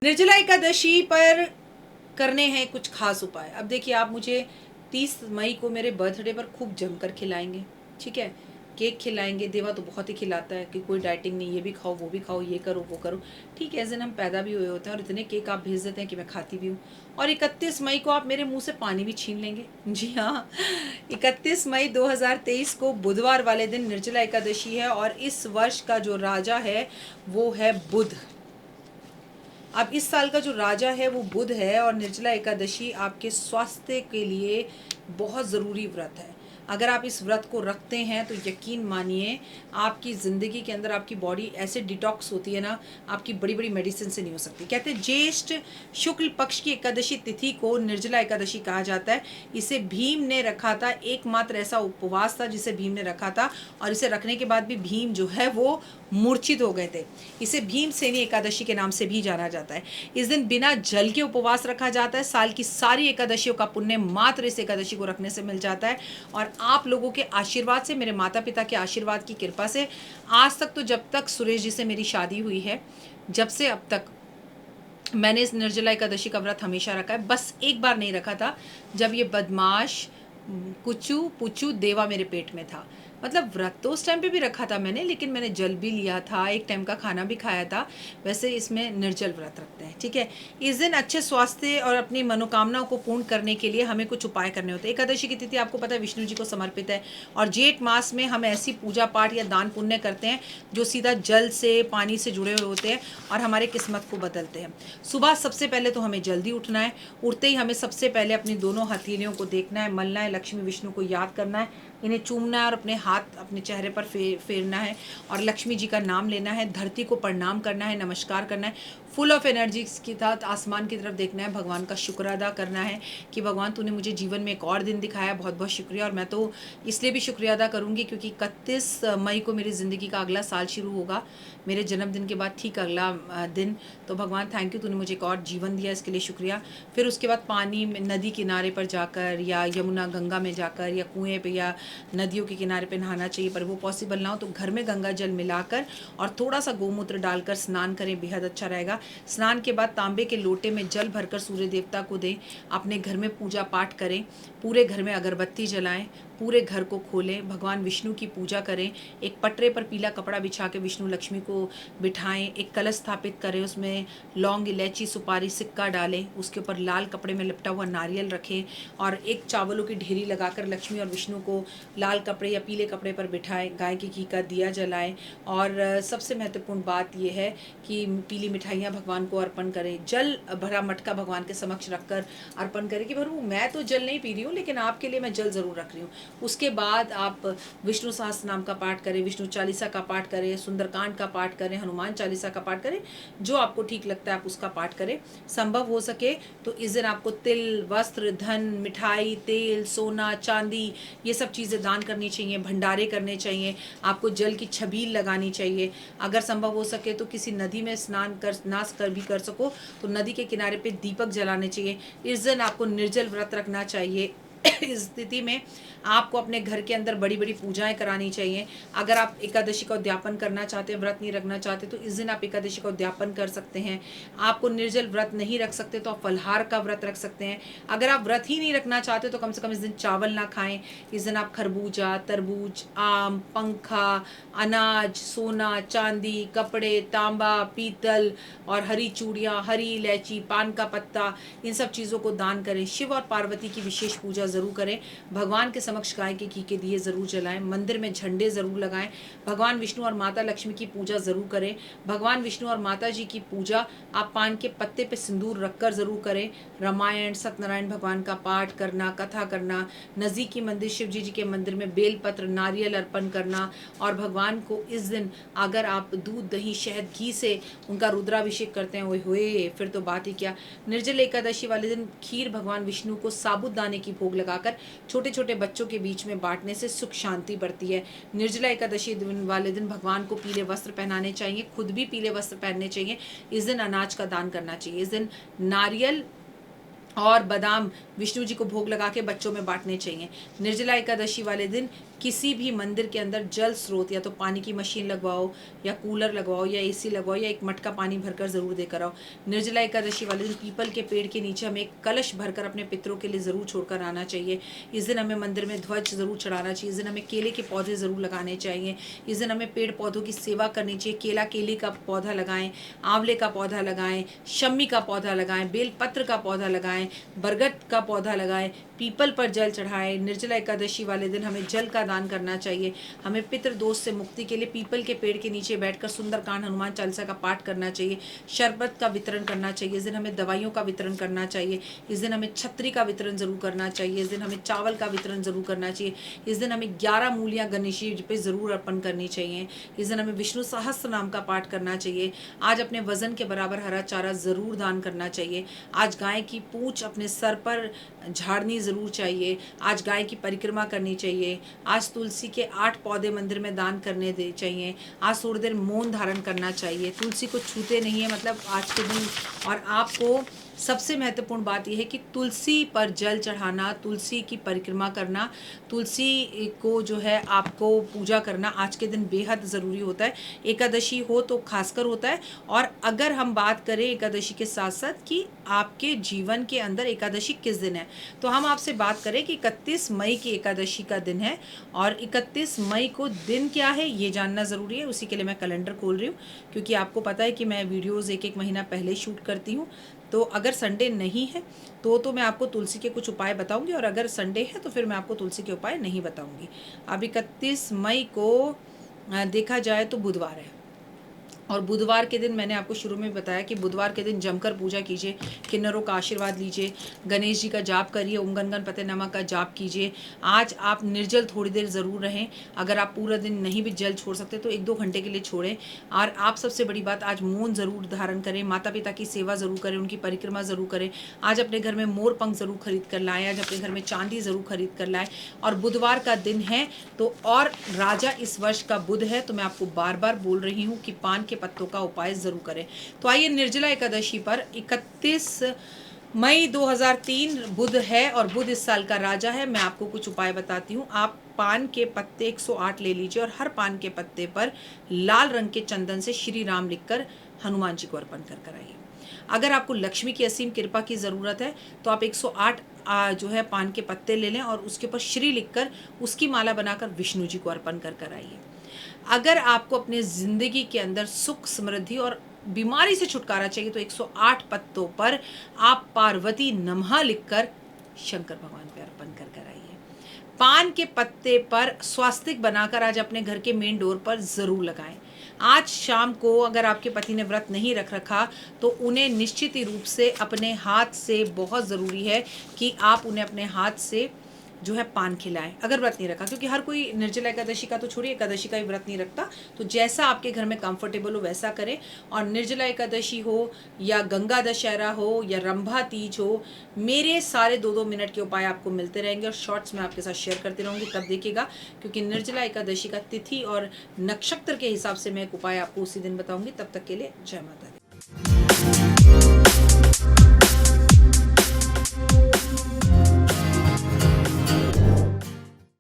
निर्जला एकादशी पर करने हैं कुछ खास उपाय। अब देखिए, आप मुझे 30 मई को मेरे बर्थडे पर खूब जमकर खिलाएंगे, ठीक है, केक खिलाएंगे। देवा तो बहुत ही खिलाता है कि कोई डाइटिंग नहीं, ये भी खाओ वो भी खाओ, ये करो वो करो, ठीक है। ऐसे हम पैदा भी हुए होते हैं और इतने केक आप भेज देते हैं कि मैं खाती भी हूँ। और 31 मई को आप मेरे मुंह से पानी भी छीन लेंगे। जी हाँ, 31 मई 2023 को बुधवार वाले दिन निर्जला एकादशी है और इस वर्ष का जो राजा है वो है बुध। अब इस साल का जो राजा है वो बुध है और निर्जला एकादशी आपके स्वास्थ्य के लिए बहुत ज़रूरी व्रत है। अगर आप इस व्रत को रखते हैं तो यकीन मानिए आपकी ज़िंदगी के अंदर आपकी बॉडी ऐसे डिटॉक्स होती है ना, आपकी बड़ी बड़ी मेडिसिन से नहीं हो सकती। कहते हैं ज्येष्ठ शुक्ल पक्ष की एकादशी तिथि को निर्जला एकादशी कहा जाता है। इसे भीम ने रखा था, एकमात्र ऐसा उपवास था जिसे भीम ने रखा था और इसे रखने के बाद भी भीम जो है वो मूर्छित हो गए थे। इसे भीमसेनी एकादशी के नाम से भी जाना जाता है। इस दिन बिना जल के उपवास रखा जाता है। साल की सारी एकादशियों का पुण्य मात्र इस एकादशी को रखने से मिल जाता है। और आप लोगों के आशीर्वाद से, मेरे माता पिता के आशीर्वाद की कृपा से, आज तक तो जब तक सुरेश जी से मेरी शादी हुई है, जब से अब तक मैंने इस निर्जला एकादशी का व्रत हमेशा रखा है। बस एक बार नहीं रखा था जब ये बदमाश कुचू पुचू देवा मेरे पेट में था। मतलब व्रत तो उस टाइम पे भी रखा था मैंने, लेकिन मैंने जल भी लिया था, एक टाइम का खाना भी खाया था। वैसे इसमें निर्जल व्रत रखते हैं, ठीक है। इस दिन अच्छे स्वास्थ्य और अपनी मनोकामनाओं को पूर्ण करने के लिए हमें कुछ उपाय करने होते हैं। एकादशी की तिथि आपको पता है विष्णु जी को समर्पित है और जेठ मास में हम ऐसी पूजा पाठ या दान पुण्य करते हैं जो सीधा जल से, पानी से जुड़े हुए होते हैं और हमारे किस्मत को बदलते हैं। सुबह सबसे पहले तो हमें जल्दी उठना है। उठते ही हमें सबसे पहले अपनी दोनों हथेलियों को देखना है, मलना है, लक्ष्मी विष्णु को याद करना है, इन्हें चूमना है और अपने हाथ अपने चेहरे पर फेरना है और लक्ष्मी जी का नाम लेना है। धरती को प्रणाम करना है, नमस्कार करना है। फुल ऑफ एनर्जी के साथ आसमान की तरफ देखना है, भगवान का शुक्र अदा करना है कि भगवान तूने मुझे जीवन में एक और दिन दिखाया, बहुत बहुत शुक्रिया। और मैं तो इसलिए भी शुक्रिया अदा करूँगी क्योंकि 31 मई को मेरी ज़िंदगी का अगला साल शुरू होगा, मेरे जन्मदिन के बाद ठीक अगला दिन। तो भगवान थैंक यू, तूने मुझे एक और जीवन दिया, इसके लिए शुक्रिया। फिर उसके बाद पानी में, नदी किनारे पर जाकर या यमुना गंगा में जाकर या कुएं पे या नदियों के किनारे पे नहाना चाहिए। पर वो पॉसिबल ना हो तो घर में गंगा जल मिलाकर और थोड़ा सा गोमूत्र डालकर स्नान करें, बेहद अच्छा रहेगा। स्नान के बाद तांबे के लोटे में जल भरकर सूर्य देवता को दें। अपने घर में पूजा पाठ करें, पूरे घर में अगरबत्ती जलाएं, पूरे घर को खोलें, भगवान विष्णु की पूजा करें। एक पटरे पर पीला कपड़ा बिछा के विष्णु लक्ष्मी को बिठाएं। एक कलश स्थापित करें, उसमें लौंग, इलायची, सुपारी, सिक्का डालें। उसके ऊपर लाल कपड़े में लिपटा हुआ नारियल रखें और एक चावलों की ढेरी लगाकर लक्ष्मी और विष्णु को लाल कपड़े या पीले कपड़े पर बिठाएं। गाय की घी का दिया जलाएं और सबसे महत्वपूर्ण बात यह है कि पीली मिठाइयाँ भगवान को अर्पण करें। जल भरा मटका भगवान के समक्ष रखकर अर्पण करें कि प्रभु मैं तो जल नहीं पी रही हूँ लेकिन आपके लिए मैं जल ज़रूर रख रही हूँ। उसके बाद आप विष्णु सहस्त्र नाम का पाठ करें, विष्णु चालीसा का पाठ करें, सुंदरकांड का पाठ करें, हनुमान चालीसा का पाठ करें। जो आपको ठीक लगता है आप उसका पाठ करें। संभव हो सके तो इस दिन आपको तिल, वस्त्र, धन, मिठाई, तेल, सोना, चांदी, ये सब चीज़ें दान करनी चाहिए, भंडारे करने चाहिए। आपको जल की छबील लगानी चाहिए। अगर संभव हो सके तो किसी नदी में स्नान कर भी कर सको तो नदी के किनारे पे दीपक जलाने चाहिए। इस दिन आपको निर्जल व्रत रखना चाहिए। इस स्थिति में आपको अपने घर के अंदर बड़ी बड़ी पूजाएं करानी चाहिए। अगर आप एकादशी का उद्यापन करना चाहते हैं, व्रत नहीं रखना चाहते, तो इस दिन आप एकादशी का उद्यापन कर सकते हैं। आपको निर्जल व्रत नहीं रख सकते तो आप फलहार का व्रत रख सकते हैं। अगर आप व्रत ही नहीं रखना चाहते तो कम से कम इस दिन चावल ना खाएं। इस दिन आप खरबूजा, तरबूज, आम, पंखा, अनाज, सोना, चांदी, कपड़े, तांबा, पीतल और हरी चूड़ियाँ, हरी इलायची, पान का पत्ता, इन सब चीज़ों को दान करें। शिव और पार्वती की विशेष पूजा ज़रूर करें। भगवान के समक्ष गाय के घी के दिए ज़रूर जलाएं। मंदिर में झंडे ज़रूर लगाएं। भगवान विष्णु और माता लक्ष्मी की पूजा ज़रूर करें। भगवान विष्णु और माता जी की पूजा आप पान के पत्ते पे सिंदूर रखकर ज़रूर करें। रामायण, सत्यनारायण भगवान का पाठ करना, कथा करना, नज़दीकी मंदिर शिव जी के मंदिर में बेलपत्र, नारियल अर्पण करना और भगवान को इस दिन अगर आप दूध, दही, शहद, घी से उनका रुद्राभिषेक करते हैं, ओए होए फिर तो बात ही क्या। निर्जल एकादशी वाले दिन खीर भगवान विष्णु को साबूदाने की भोग लगाकर छोटे छोटे बच्चों के बीच में बांटने से सुख शांति बढ़ती है। निर्जला एकादशी वाले दिन भगवान को पीले वस्त्र पहनाने चाहिए, खुद भी पीले वस्त्र पहनने चाहिए। इस दिन अनाज का दान करना चाहिए। इस दिन नारियल और बादाम विष्णु जी को भोग लगा के बच्चों में बांटने चाहिए। निर्जला एकादशी वाले दिन किसी भी मंदिर के अंदर जल स्रोत या तो पानी की मशीन लगवाओ या कूलर लगवाओ या एसी लगवाओ या एक मटका पानी भरकर ज़रूर देकर आओ। निर्जला एकादशी वाले दिन पीपल के पेड़ के नीचे हमें एक कलश भरकर अपने पितरों के लिए ज़रूर छोड़कर आना चाहिए। इस दिन हमें मंदिर में ध्वज ज़रूर चढ़ाना चाहिए। इस दिन हमें केले के पौधे ज़रूर लगाने चाहिए। इस दिन हमें पेड़ पौधों की सेवा करनी चाहिए। केले का पौधा लगाएं, आंवले का पौधा लगाएं, शम्मी का पौधा लगाएं, बेलपत्र का पौधा लगाएं, बरगद का पौधा लगाएं, पीपल पर जल चढ़ाएं। निर्जला एकादशी वाले दिन हमें जल का दान करना चाहिए। हमें पितृ दोष से मुक्ति के लिए पीपल के पेड़ के नीचे बैठकर सुंदरकांड, हनुमान चालीसा का पाठ करना चाहिए। शरबत का वितरण करना चाहिए। इस दिन हमें दवाइयों का वितरण करना चाहिए। इस दिन हमें छत्री का वितरण जरूर करना चाहिए। इस दिन हमें चावल का वितरण जरूर करना चाहिए। इस दिन हमें 11 मूलियां गणेश जी पे जरूर अर्पण करनी चाहिए। इस दिन हमें विष्णु सहस्त्र नाम का पाठ करना चाहिए। आज अपने वजन के बराबर हरा चारा जरूर दान करना चाहिए। आज गाय की पूंछ अपने सर पर झाड़नी जरूर चाहिए। आज गाय की परिक्रमा करनी चाहिए। आज तुलसी के 8 पौधे मंदिर में दान करने दे चाहिए। आज थोड़ी देर मौन धारण करना चाहिए। तुलसी को छूते नहीं है, मतलब आज के दिन। और आपको सबसे महत्वपूर्ण बात यह है कि तुलसी पर जल चढ़ाना, तुलसी की परिक्रमा करना, तुलसी को जो है आपको पूजा करना आज के दिन बेहद ज़रूरी होता है। एकादशी हो तो खासकर होता है। और अगर हम बात करें एकादशी के साथ साथ कि आपके जीवन के अंदर एकादशी किस दिन है, तो हम आपसे बात करें कि 31 मई की एकादशी का दिन है। और 31 मई को दिन क्या है ये जानना ज़रूरी है। उसी के लिए मैं कैलेंडर खोल रही हूँ, क्योंकि आपको पता है कि मैं वीडियोज़ एक महीना पहले शूट करती हूँ। तो अगर संडे नहीं है तो मैं आपको तुलसी के कुछ उपाय बताऊंगी, और अगर संडे है तो फिर मैं आपको तुलसी के उपाय नहीं बताऊंगी। अब 31 मई को देखा जाए तो बुधवार है, और बुधवार के दिन मैंने आपको शुरू में बताया कि बुधवार के दिन जमकर पूजा कीजिए, किन्नरों का आशीर्वाद लीजिए, गणेश जी का जाप करिए, ओम गण गणपते नमः का जाप कीजिए। आज आप निर्जल थोड़ी देर ज़रूर रहें। अगर आप पूरा दिन नहीं भी जल छोड़ सकते तो 1-2 घंटे के लिए छोड़ें। और आप सबसे बड़ी बात, आज मौन ज़रूर धारण करें, माता पिता की सेवा ज़रूर करें, उनकी परिक्रमा ज़रूर करें। आज अपने घर में मोर पंख ज़रूर खरीद कर लाएँ। आज अपने घर में चांदी ज़रूर खरीद कर लाएँ। और बुधवार का दिन है तो, और राजा इस वर्ष का बुध है, तो मैं आपको बार बार बोल रही हूँ कि पान के पत्तों का उपाय जरूर करें। तो आइए, निर्जला एकादशी पर 31 मई 2003 बुध है, और बुध इस साल का राजा है। मैं आपको कुछ उपाय बताती हूँ। आप पान के पत्ते 108 ले लीजिए, और हर पान के पत्ते पर लाल रंग के चंदन से श्री राम लिखकर हनुमान जी को अर्पण कर आइए। अगर आपको लक्ष्मी की असीम कृपा की ज़रूरत है तो आप 108 जो है पान के पत्ते ले लें, और उसके ऊपर श्री लिखकर उसकी माला बनाकर विष्णु जी को अर्पण कर आइए। अगर आपको अपने ज़िंदगी के अंदर सुख, समृद्धि और बीमारी से छुटकारा चाहिए तो 108 पत्तों पर आप पार्वती नमः लिखकर शंकर भगवान पे अर्पण कर आइए। पान के पत्ते पर स्वास्तिक बनाकर आज अपने घर के मेन डोर पर ज़रूर लगाएं। आज शाम को अगर आपके पति ने व्रत नहीं रखा तो उन्हें निश्चित ही रूप से अपने हाथ से, बहुत ज़रूरी है कि आप उन्हें अपने हाथ से जो है पान खिलाएं, अगर व्रत नहीं रखा। क्योंकि हर कोई निर्जला एकादशी का तो छोड़िए, एकादशी का ही व्रत नहीं रखता। तो जैसा आपके घर में कंफर्टेबल हो वैसा करें। और निर्जला एकादशी हो या गंगा दशहरा हो या रंभा तीज हो, मेरे सारे 2-2 मिनट के उपाय आपको मिलते रहेंगे, और शॉर्ट्स में आपके साथ शेयर करती रहूँगी, तब देखिएगा। क्योंकि निर्जला एकादशी का तिथि और नक्षत्र के हिसाब से मैं एक उपाय आपको उसी दिन बताऊँगी। तब तक के लिए जय माता दी।